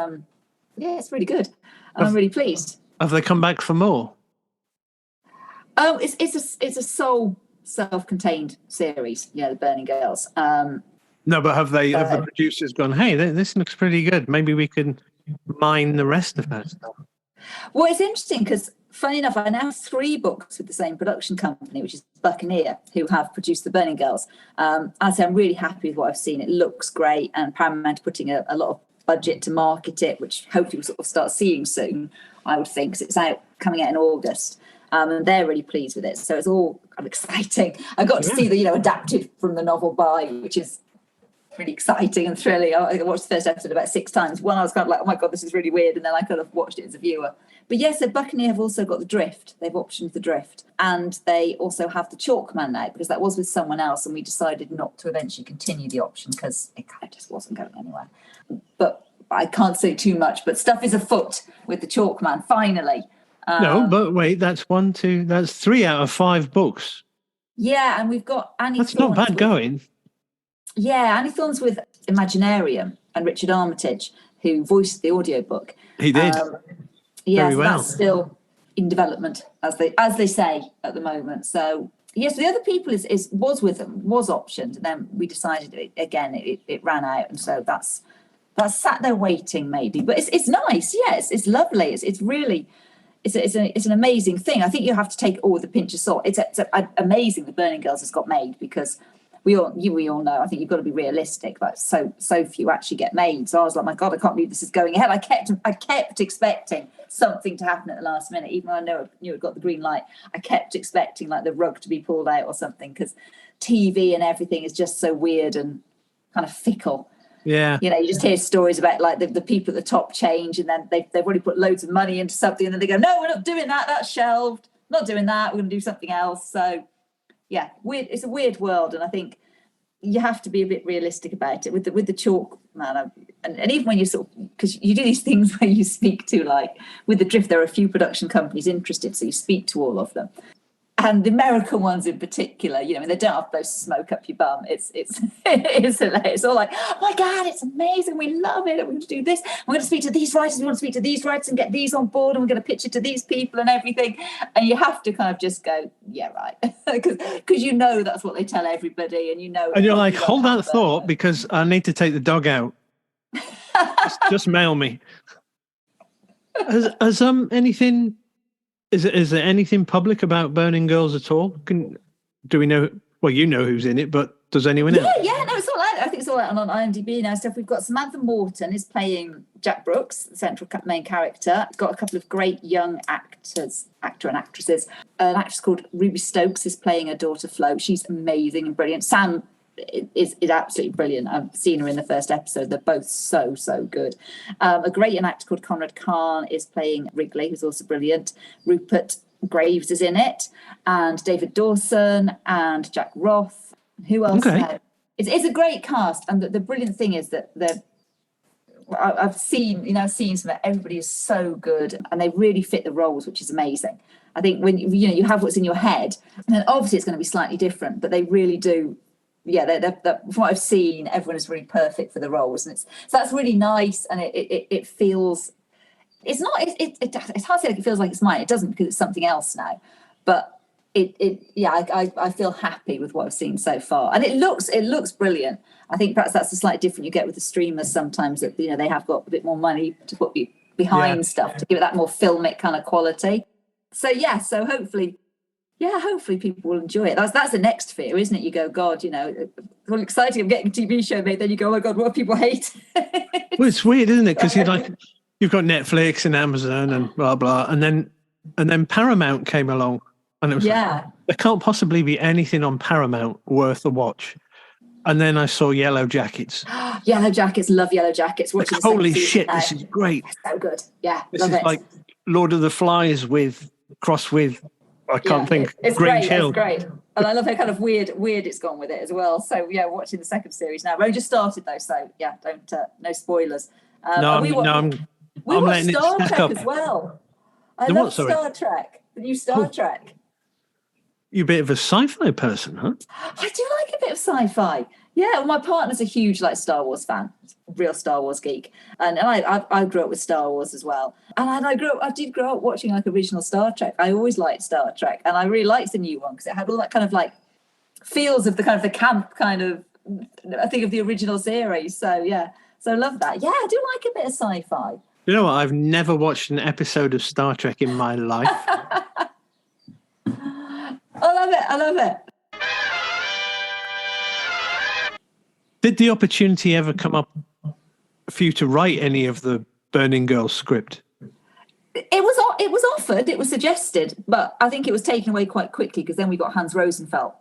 really good. And I'm really pleased. Have they come back for more? Oh, it's a sole self-contained series, The Burning Girls. No, but have the producers gone, hey, this looks pretty good. Maybe we can mine the rest of that stuff. Well, it's interesting because funny enough, I now have 3 books with the same production company, which is Buccaneer, who have produced The Burning Girls. I'm really happy with what I've seen. It looks great, and Paramount are putting a lot of budget to market it, which hopefully we'll sort of start seeing soon, I would think, because it's coming out in August. And they're really pleased with it. So it's all kind of exciting. I got to see the, adapted from the novel by, which is really exciting and thrilling. I watched the first episode about 6 times. One, I was kind of like, oh my God, this is really weird. And then I kind of watched it as a viewer. But yes, so Buccaneer have also got The Drift. They've optioned The Drift. And they also have The Chalkman now, because that was with someone else. And we decided not to eventually continue the option because it kind of just wasn't going anywhere. But I can't say too much. But stuff is afoot with The Chalkman, finally. No, but wait, that's 3 out of 5 books. Yeah, and we've got Annie That's Thorne's not bad going. Yeah, Annie Thorne's with Imaginarium and Richard Armitage, who voiced the audiobook. He did. Yes, Very well. That's still in development, as they say at the moment. So yes, the other people was with them, was optioned, and then we decided it ran out, and so that's sat there waiting maybe. But it's nice, yes, it's lovely. It's really it's an amazing thing. I think you have to take it all with a pinch of salt. It's amazing The Burning Girls has got made because we all know, I think you've got to be realistic, but so few actually get made. So I was like, my God, I can't believe this is going ahead. I kept expecting something to happen at the last minute, even though I knew it got the green light. I kept expecting like the rug to be pulled out or something, because TV and everything is just so weird and kind of fickle. Yeah. You know, you just hear stories about like the people at the top change, and then they've already put loads of money into something, and then they go, no, we're not doing that. That's shelved. Not doing that. We're going to do something else. So yeah, weird. It's a weird world. And I think you have to be a bit realistic about it with the chalk, man. And even when you sort of, because you do these things where you speak to, like with The Drift, there are a few production companies interested. So you speak to all of them. And the American ones in particular, you know, I mean, they don't have those smoke up your bum. It's hilarious. It's all like, oh my God, it's amazing. We love it. We're going to do this. We're going to speak to these writers. We want to speak to these writers and get these on board. And we're going to pitch it to these people and everything. And you have to kind of just go, yeah, right. Because you know that's what they tell everybody. And you know. And you're like, hold that thought, because I need to take the dog out. just mail me. Has anything... Is there anything public about Burning Girls at all? Do we know? Well, you know who's in it, but does anyone else? Yeah, no, it's all out. I think it's all out on IMDb now. Stuff. We've got Samantha Morton is playing Jack Brooks, the central main character. Got a couple of great young actor and actresses. An actress called Ruby Stokes is playing her daughter Flo. She's amazing and brilliant. Sam is absolutely brilliant. I've seen her in the first episode. They're both so good. A great young actor called Conrad Khan is playing Wrigley, who's also brilliant. Rupert Graves is in it, and David Dawson and Jack Roth. Who else? Okay. It's a great cast, and the brilliant thing is that I've seen some. Everybody is so good, and they really fit the roles, which is amazing. I think when you have what's in your head, and then obviously it's going to be slightly different, but they really do. Yeah, they're, from what I've seen, everyone is really perfect for the roles, and so that's really nice. And it feels, it's not, it's hard to say like it feels like it's mine. It doesn't, because it's something else now. But I feel happy with what I've seen so far, and it looks brilliant. I think perhaps that's the slightly different you get with the streamers sometimes, that they have got a bit more money to put behind stuff to give it that more filmic kind of quality. So hopefully people will enjoy it. That's the next fear, isn't it? You go, God, well, exciting, I'm getting a TV show made. Then you go, oh my God, what if people hate? Well, it's weird, isn't it? Because you've got Netflix and Amazon and blah blah, and then Paramount came along, and it was like, there can't possibly be anything on Paramount worth a watch. And then I saw Yellowjackets. Yellowjackets, love Yellowjackets. Like, holy shit, this is great. It's so good. Yeah, this is like Lord of the Flies crossed with. I can't think. It's Grange great. Hill. It's great, and I love how kind of weird it's gone with it as well. So yeah, watching the second series now. We only just started though, so yeah, don't no spoilers. I'm watched letting Star it stack Trek up as well. I love Star Trek. The new Star Trek. You're a bit of a sci-fi person, huh? I do like a bit of sci-fi. Yeah, well, my partner's a huge Star Wars fan, real Star Wars geek, and I grew up with Star Wars as well. And I did grow up watching original Star Trek. I always liked Star Trek, and I really liked the new one because it had all that kind of feels of the kind of the camp kind of, I think, of the original series. So yeah, so I love that. Yeah, I do like a bit of sci-fi. You know what? I've never watched an episode of Star Trek in my life. I love it. Did the opportunity ever come up for you to write any of the Burning Girls script? It was offered, it was suggested, but I think it was taken away quite quickly, because then we got Hans Rosenfeld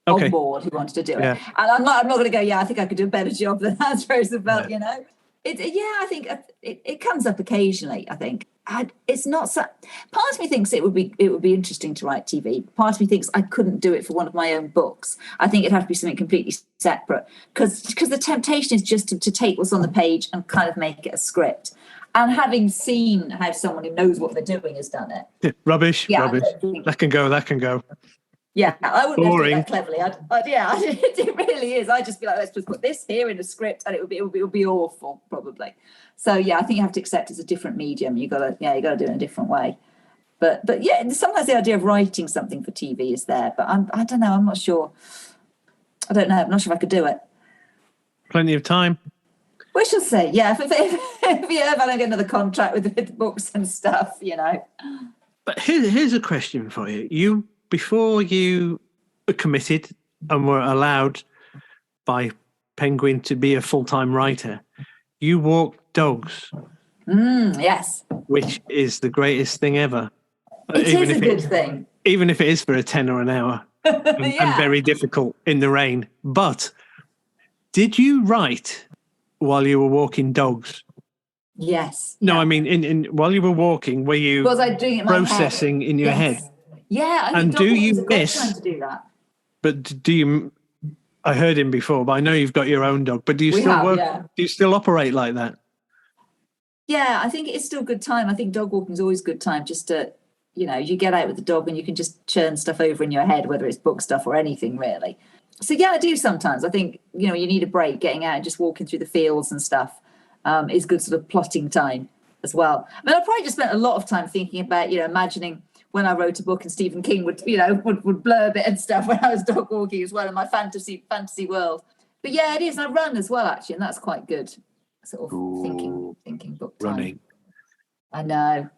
on board, who wanted to do it. And I'm not going to go, I think I could do a better job than Hans Rosenfeld, I think it comes up occasionally, I think. It's not so. Part of me thinks it would be interesting to write TV. Part of me thinks I couldn't do it for one of my own books. I think it'd have to be something completely separate, because the temptation is just to take what's on the page and kind of make it a script. And having seen how someone who knows what they're doing has done it, rubbish. That can go. Yeah, I wouldn't have to do that cleverly. It really is. I'd just be like, let's just put this here in a script, and it would be awful, probably. So yeah, I think you have to accept it's a different medium. You gotta do it in a different way. But yeah, sometimes the idea of writing something for TV is there. But I don't know. I'm not sure. I don't know. I'm not sure if I could do it. Plenty of time. We shall see. Yeah, if I don't get another contract with books and stuff, But here's a question for you. Before you were committed and were allowed by Penguin to be a full-time writer. You walk dogs, Yes. which is the greatest thing ever. It is a good thing. Even if it is for a tenner an hour and very difficult in the rain. But did you write while you were walking dogs? Yes. No, yeah. I mean, while you were walking, were you Was I doing it in my processing head? in your Yes. head? Yeah. I think And dog do walking you is a great miss- time to do that. But do you? I heard him before, but I know you've got your own dog. But do you We still have, work? yeah. Do you still operate like that? Yeah, I think it's still good time. I think dog walking is always good time just to, you get out with the dog and you can just churn stuff over in your head, whether it's book stuff or anything really. So yeah, I do sometimes. I think, you need a break, getting out and just walking through the fields and stuff is good sort of plotting time as well. I mean, I probably just spent a lot of time thinking about, imagining when I wrote a book and Stephen King would blurb it and stuff when I was dog walking as well in my fantasy world. But yeah, it is. I run as well, actually, and that's quite good. Sort of thinking book time. Running. I know.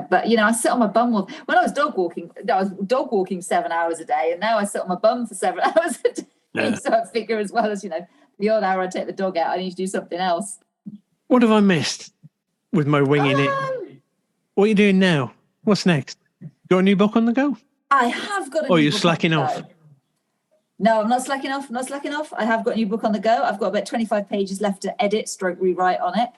But I sit on my bum when I was dog walking. I was dog walking 7 hours a day, and now I sit on my bum for 7 hours a day. Yeah. So I figure, as well as the odd hour I take the dog out, I need to do something else. What have I missed with my winging it? What are you doing now? What's next? Got a new book on the go? I have got a Or new you're book slacking on the off? go. No, I'm not slacking off. I have got a new book on the go. I've got about 25 pages left to edit, rewrite on it.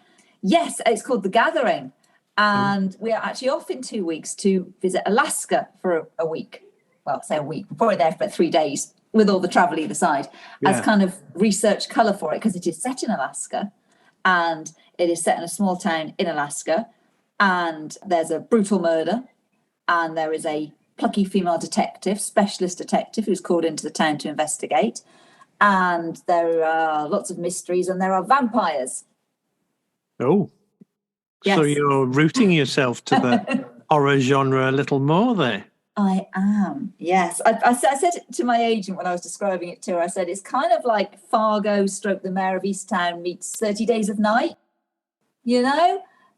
Yes, it's called The Gathering. And we are actually off in 2 weeks to visit Alaska for a week. Well, say a week. We're probably there for about 3 days with all the travel either side as kind of research colour for it, because it is set in Alaska and it is set in a small town in Alaska, and there's a brutal murder and there is a plucky female specialist detective who's called into the town to investigate, and there are lots of mysteries and there are vampires. Oh. Yes. So you're rooting yourself to the horror genre a little more there. I am, yes. I said to my agent when I was describing it to her, I said, it's kind of like Fargo / The Mayor of Easttown meets 30 Days of Night,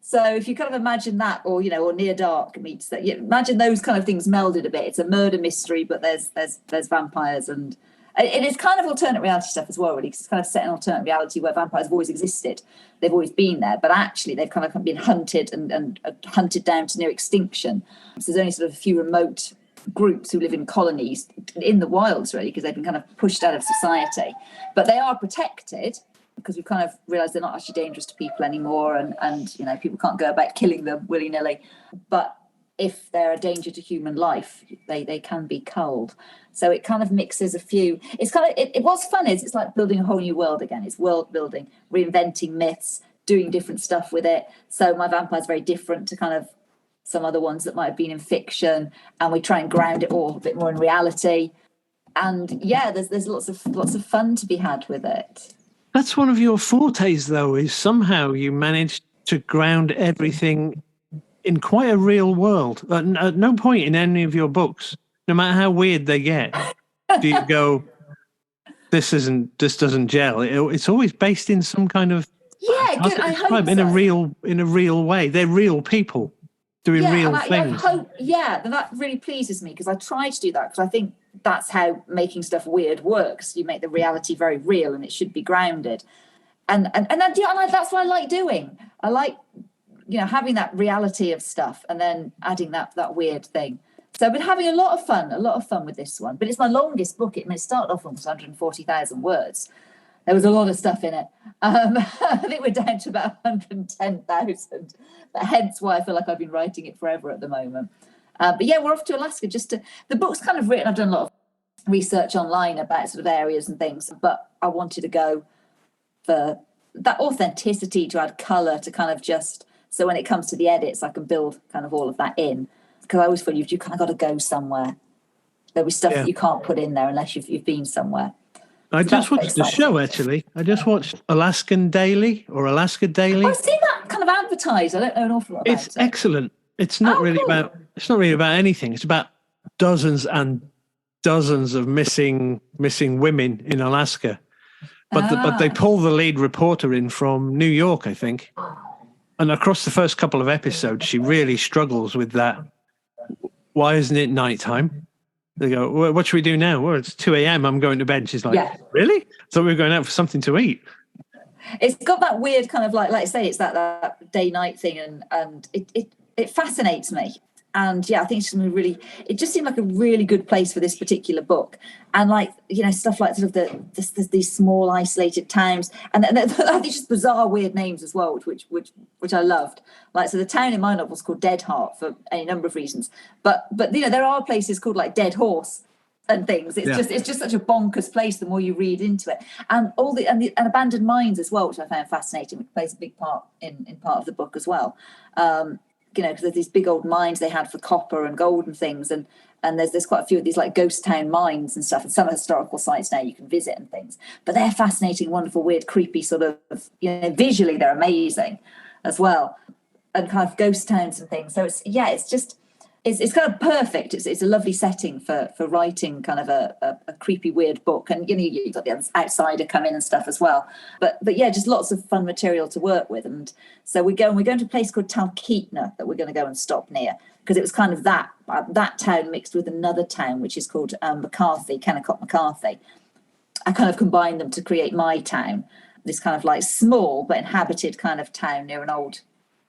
So if you kind of imagine that, or Near Dark meets that, imagine those kind of things melded a bit. It's a murder mystery, but there's vampires, and it is kind of alternate reality stuff as well, really, because it's kind of set in alternate reality where vampires have always existed. They've always been there, but actually they've kind of been hunted and hunted down to near extinction. So there's only sort of a few remote groups who live in colonies in the wilds, really, because they've been kind of pushed out of society. But they are protected because we've kind of realised they're not actually dangerous to people anymore, and people can't go about killing them willy-nilly. But if they're a danger to human life, they can be culled. So it kind of mixes a few. It's kind of what's fun is it's like building a whole new world again. It's world building, reinventing myths, doing different stuff with it. So my vampire's very different to kind of some other ones that might have been in fiction, and we try and ground it all a bit more in reality. And yeah, there's lots of fun to be had with it. That's one of your fortes, though, is somehow you managed to ground everything in quite a real world. At no point in any of your books, no matter how weird they get, do you go, this doesn't gel. It's always based in some kind of I hope in so. a real way. They're real people doing real things. I hope, that really pleases me, because I try to do that, because I think that's how making stuff weird works. You make the reality very real, and it should be grounded. And that's what I like doing. I like having that reality of stuff and then adding that weird thing. So I've been having a lot of fun with this one. But it's my longest book. It started off almost 140,000 words. There was a lot of stuff in it. I think we're down to about 110,000. Hence why I feel like I've been writing it forever at the moment. But yeah, we're off to Alaska. The book's kind of written. I've done a lot of research online about sort of areas and things, but I wanted to go for that authenticity, to add colour, to kind of so when it comes to the edits, I can build kind of all of that in. Because I always feel you kind of got to go somewhere. There'll be stuff that you can't put in there unless you've been somewhere. I just watched the show, actually. I just watched Alaska Daily. I've seen that kind of advertised. I don't know an awful lot about it. It's excellent. It's not really about anything. It's about dozens and dozens of missing women in Alaska. But they pull the lead reporter in from New York, I think. And across the first couple of episodes, she really struggles with that. Why isn't it nighttime? They go, well, what should we do now? Well, it's 2 a.m. I'm going to bed. She's like, really? I thought we were going out for something to eat. It's got that weird kind of like I say, it's that day-night thing, and it fascinates me. And yeah, I think it's just really, it just seemed like a really good place for this particular book. And like, stuff like sort of these small isolated towns, and they're just bizarre, weird names as well, which I loved. Like, so the town in my novel is called Dead Heart for any number of reasons. But there are places called like Dead Horse and things. It's just such a bonkers place the more you read into it. And and abandoned mines as well, which I found fascinating, which plays a big part in part of the book as well. Because there's these big old mines they had for copper and gold and things, and there's quite a few of these like ghost town mines and stuff, and some historical sites now you can visit and things. But they're fascinating, wonderful, weird, creepy sort of, visually they're amazing as well, and kind of ghost towns and things. So it's kind of perfect. It's a lovely setting for writing kind of a creepy, weird book. And, you've got the outsider come in and stuff as well. But yeah, just lots of fun material to work with. And so we're going to a place called Talkeetna that we're going to go and stop near, because it was kind of that town mixed with another town, which is called Kennecott McCarthy. I kind of combined them to create my town, this kind of like small but inhabited kind of town near an old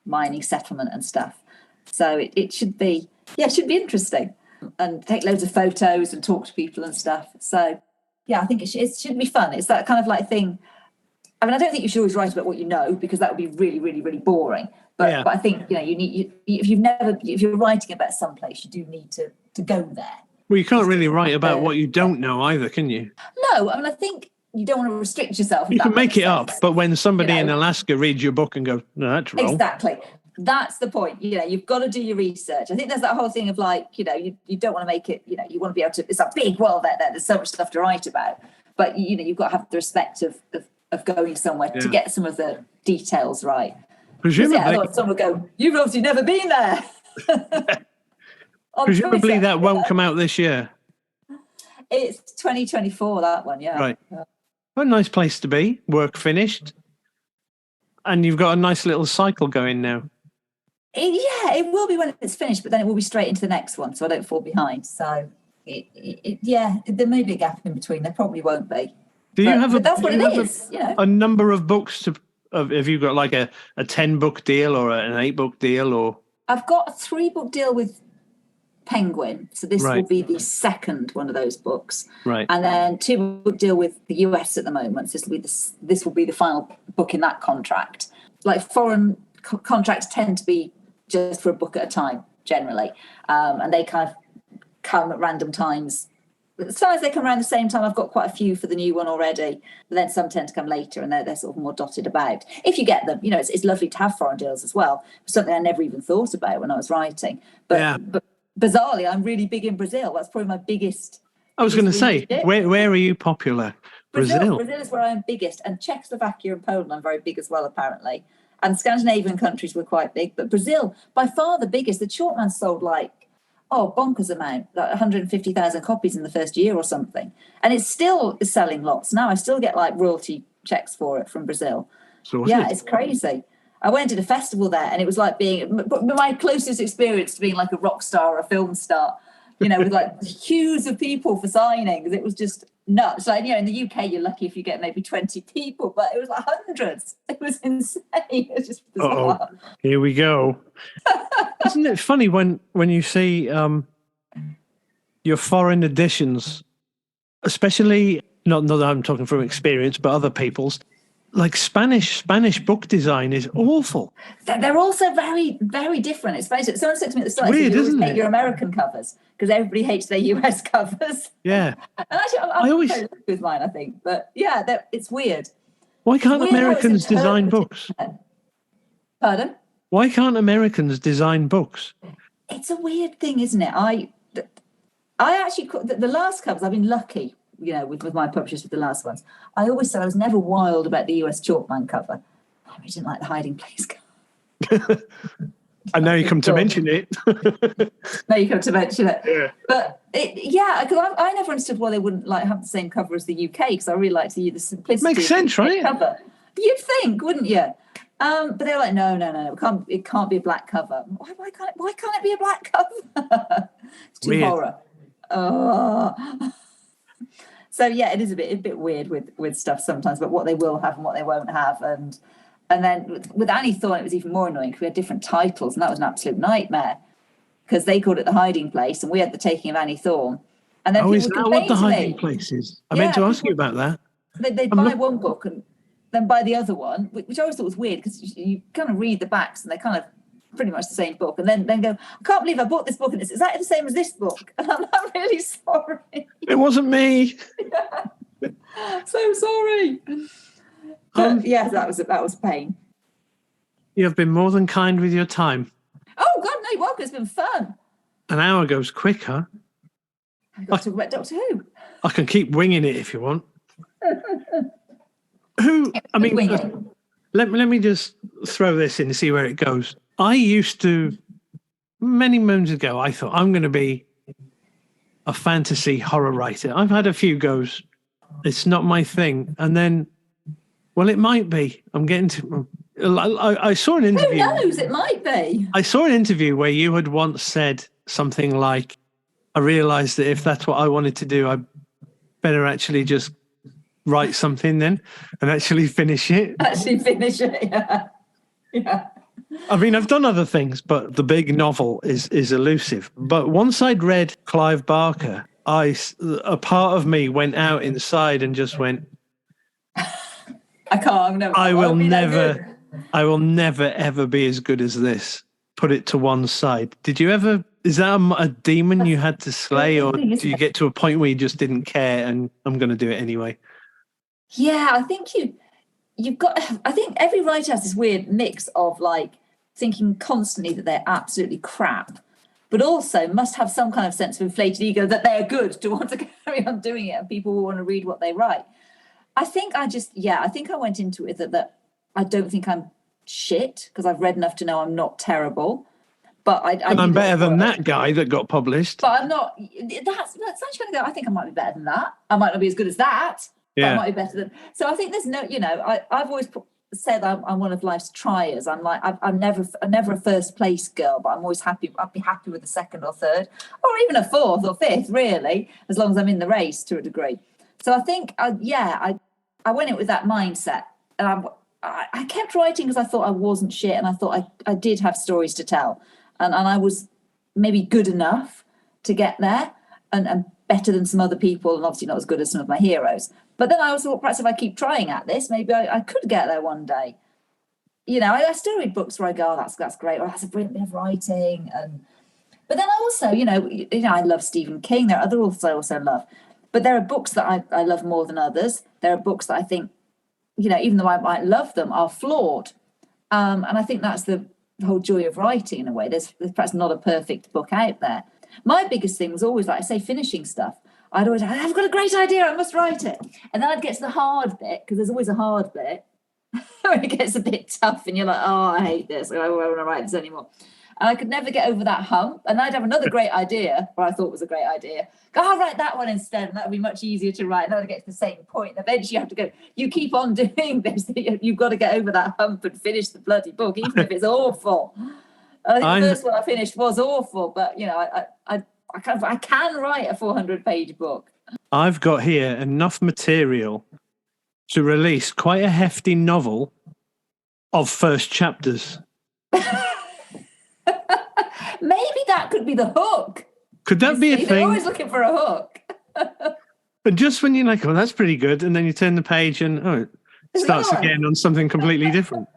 mining settlement and stuff. So it should be... Yeah, it should be interesting, and take loads of photos and talk to people and stuff. So, yeah, I think it should be fun. It's that kind of like thing. I mean, I don't think you should always write about what you know, because that would be really, really, really boring. But I think if you're writing about some place, you do need to go there. Well, you can't really write about what you don't know either, can you? No, I mean, I think you don't want to restrict yourself. You can make it up, but when somebody in Alaska reads your book and goes, "No, that's wrong." Exactly. That's the point. You've got to do your research. I think there's that whole thing of like, you don't want to make it, you want to be able to, it's a big world out there. There's so much stuff to write about, but you've got to have the respect of going somewhere to get some of the details right. Presumably, otherwise someone will go, you've obviously never been there. Presumably that won't come out this year. It's 2024, that one, yeah. Right. A nice place to be. Work finished. And you've got a nice little cycle going now. It will be when it's finished, but then it will be straight into the next one, so I don't fall behind. So, there may be a gap in between. There probably won't be. But that's what it is. A number of books have you got like a 10-book deal or an 8-book deal, or? I've got a 3-book deal with Penguin, so this will be the second one of those books. Right. And then 2-book deal with the US at the moment. So this will be the final book in that contract. Like foreign contracts tend to be just for a book at a time, generally. And they kind of come at random times. Sometimes they come around the same time. I've got quite a few for the new one already, but then some tend to come later, and they're sort of more dotted about. If you get them, it's lovely to have foreign deals as well. Something I never even thought about when I was writing. But bizarrely, I'm really big in Brazil. That's probably my biggest. I was going to say, where are you popular? Brazil is where I'm biggest, and Czechoslovakia and Poland I'm very big as well, apparently. And Scandinavian countries were quite big, but Brazil, by far the biggest. The short man sold bonkers amount, like 150,000 copies in the first year or something. And it still is selling lots. Now I still get like royalty checks for it from Brazil. It's crazy. I went to a festival there, and it was like my closest experience to being like a rock star or a film star, with like queues of people for signings. It was just nuts. Like, in the UK, you're lucky if you get maybe 20 people, but it was like hundreds. It was insane. It was just bizarre. Here we go. Isn't it funny when you see your foreign editions, especially, not that I'm talking from experience, but other people's, like Spanish book design is awful. They're also very, very different. It's basically, someone said to me at the start, weird, isn't it? Hate your American covers because everybody hates their US covers. Yeah. And actually, I always with mine, I think. But yeah, it's weird. Why can't Americans design books? Pardon? Why can't Americans design books? It's a weird thing, isn't it? I actually, the last covers, I've been lucky. With my publishers with the last ones. I always said I was never wild about the US Chalkman cover. I really didn't like the hiding place cover. And now you come to mention it. Now you come to mention it. Yeah. But because I never understood why they wouldn't have the same cover as the UK, because I really like the simplicity. Makes sense, right? Cover. You'd think, wouldn't you? But they were like, no, it can't be a black cover. Why can't it be a black cover? It's too horror. Oh. So yeah, it is a bit weird with stuff sometimes, but what they will have and what they won't have, and then with Annie Thorne, it was even more annoying because we had different titles, and that was an absolute nightmare because they called it The Hiding Place, and we had The Taking of Annie Thorne. And then is that what The Hiding Place is? I meant to ask you about that. They'd buy one book and then buy the other one, which I always thought was weird because you kind of read the backs and they're kind of pretty much the same book, and then go, I can't believe I bought this book and it's exactly the same as this book, and I'm really sorry. It wasn't me. So sorry. Yes, that was a pain. You have been more than kind with your time. Oh God, no, you're welcome. It's been fun. An hour goes quicker. I've got to talk about Doctor Who. I can keep winging it if you want. Let me just throw this in to see where it goes. I used to, many moons ago, I thought I'm going to be a fantasy horror writer. I've had a few goes. It's not my thing. And then, well, it might be. I'm getting to... I saw an interview. Who knows? It might be. I saw an interview where you had once said something like, I realised that if that's what I wanted to do, I better actually just write something then and actually finish it. Yeah. I mean, I've done other things, but the big novel is elusive. But once I'd read Clive Barker, a part of me went out inside and just went, I will never ever be as good as this. Put it to one side. Did you ever? Is that a demon you had to slay, or do you get to a point where you just didn't care and I'm going to do it anyway? Yeah, I think you've got. I think every writer has this weird mix of like thinking constantly that they're absolutely crap, but also must have some kind of sense of inflated ego that they're good to want to carry on doing it, and people will want to read what they write. I think I went into it that I don't think I'm shit because I've read enough to know I'm not terrible. But I'm better than that guy that got published. But I'm not. That's actually going to go. I think I might be better than that. I might not be as good as that. Yeah. But I might be better than. So I think there's no. I've always said I'm one of life's triers. I'm like I'm never a first place girl, but I'm always happy. I'd be happy with a second or third, or even a fourth or fifth, really, as long as I'm in the race to a degree. So I think I went in with that mindset, and I kept writing because I thought I wasn't shit, and I thought I did have stories to tell, and I was maybe good enough to get there, and better than some other people, and obviously not as good as some of my heroes. But then I also thought, perhaps if I keep trying at this, maybe I could get there one day. I still read books where I go, oh, that's great, or that's a brilliant bit of writing, but then I also, I love Stephen King. There are other authors I also love. But there are books that I love more than others. There are books that I think, even though I might love them, are flawed. And I think that's the whole joy of writing in a way. There's perhaps not a perfect book out there. My biggest thing was always, like I say, finishing stuff. I've got a great idea, I must write it. And then I'd get to the hard bit, because there's always a hard bit, when it gets a bit tough and you're like, oh, I hate this. I don't want to write this anymore. And I could never get over that hump. And I'd have another great idea, or I thought was a great idea. Go, I'll write that one instead, and that would be much easier to write. And then I'd get to the same point. And eventually you have to go, you keep on doing this. You've got to get over that hump and finish the bloody book, even if it's awful. And I think the first one I finished was awful, but, I can write a 400-page book. I've got here enough material to release quite a hefty novel of first chapters. Maybe that could be the hook. Could that be a thing? They're always looking for a hook. But just when you're like, oh, that's pretty good, and then you turn the page and it starts again on something completely different.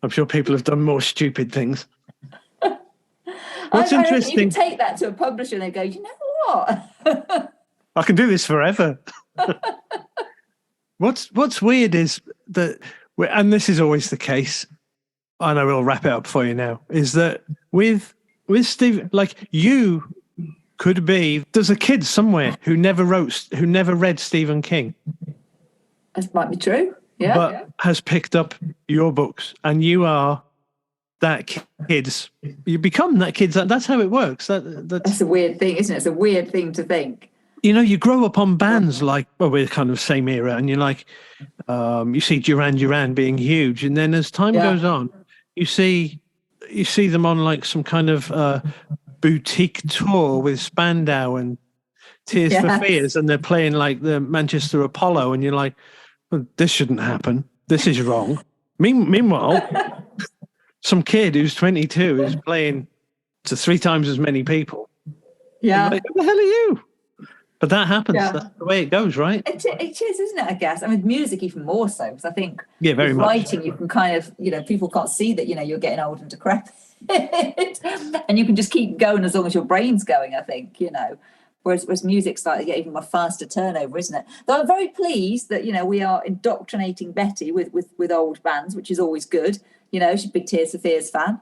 I'm sure people have done more stupid things. What's interesting? You can take that to a publisher and they go, you know what? I can do this forever. What's weird is that, and this is always the case, and I will wrap it up for you now, is that with Steve, like you could be, there's a kid somewhere who never read Stephen King. That might be true. Yeah. But has picked up your books, and you are that kid's, you become that kid's, that's how it works. That's a weird thing, isn't it? It's a weird thing to think. You grow up on bands like, well, we're kind of same era, and you're like, you see Duran Duran being huge, and then as time goes on, you see them on like some kind of boutique tour with Spandau and Tears for Fears, and they're playing like the Manchester Apollo, and you're like, well, this shouldn't happen. This is wrong. Meanwhile, some kid who's 22 is playing to 3 times as many people. Yeah. Like, who the hell are you? But that happens. Yeah. That's the way it goes, right? It is, isn't it? I guess. I mean, music even more so, because I think very with much. writing, you can kind of, people can't see that, you're getting old and decrepit, and you can just keep going as long as your brain's going. I think, Whereas music's starting to get even more faster turnover, isn't it? Though I'm very pleased that we are indoctrinating Betty with old bands, which is always good. She's a big Tears for Fears fan.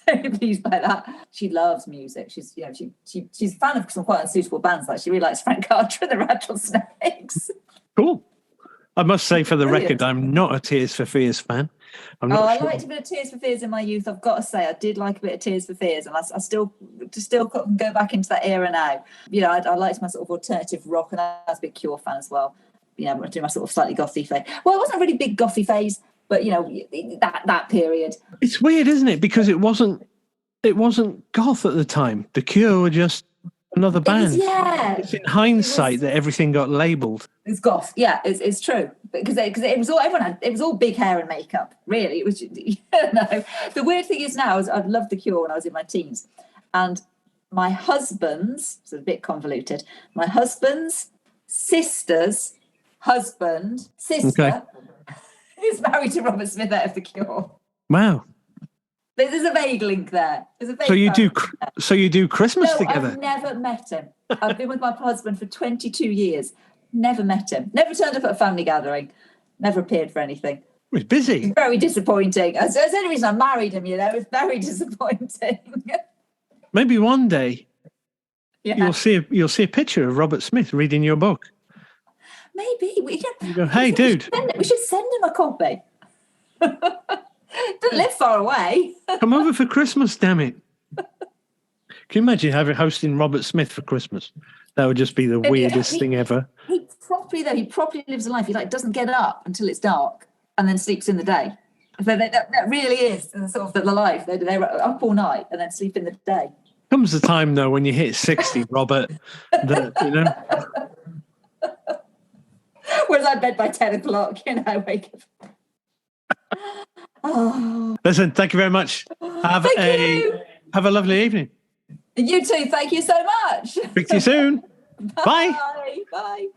Very pleased by that. She loves music. She's she's a fan of some quite unsuitable bands. Like she really likes Frank Carter and the Rattlesnakes. Cool. I must say, for the Brilliant. record, I'm not a Tears for Fears fan. I'm not I sure. liked a bit of Tears for Fears in my youth. I've got to say, I did like a bit of Tears for Fears, and I still can go back into that era now. I liked my sort of alternative rock, and I was a big Cure fan as well. I'm doing my sort of slightly gothy phase. Well, it wasn't a really big gothy phase, but that period. It's weird, isn't it? Because it wasn't goth at the time. The Cure were just another band. It's in hindsight that everything got labelled. It's goth. Yeah, it's true, because it was all it was all big hair and makeup. Really, it was. No. The weird thing is now is I loved the Cure when I was in my teens, and my husband's, it's a bit convoluted. My husband's sister's sister is married to Robert Smith out of the Cure. Wow. There's a vague link there. So you do Christmas together? I've never met him. I've been with my husband for 22 years. Never met him. Never turned up at a family gathering. Never appeared for anything. He's busy. It's very disappointing. That's the only reason I married him. It's very disappointing. Maybe one day you'll see a picture of Robert Smith reading your book. Maybe You go, hey, dude. We should send him a copy. Doesn't live far away. Come over for Christmas, damn it. Can you imagine hosting Robert Smith for Christmas? That would just be the weirdest thing ever. He properly lives a life. He doesn't get up until it's dark and then sleeps in the day. So that really is sort of the life. They're up all night and then sleep in the day. Comes the time though when you hit 60, Robert, that Whereas I'm bed by 10 o'clock, wake up. Oh. Listen, thank you very much. Have a lovely evening. You too. Thank you so much. Speak to you soon. Bye. Bye.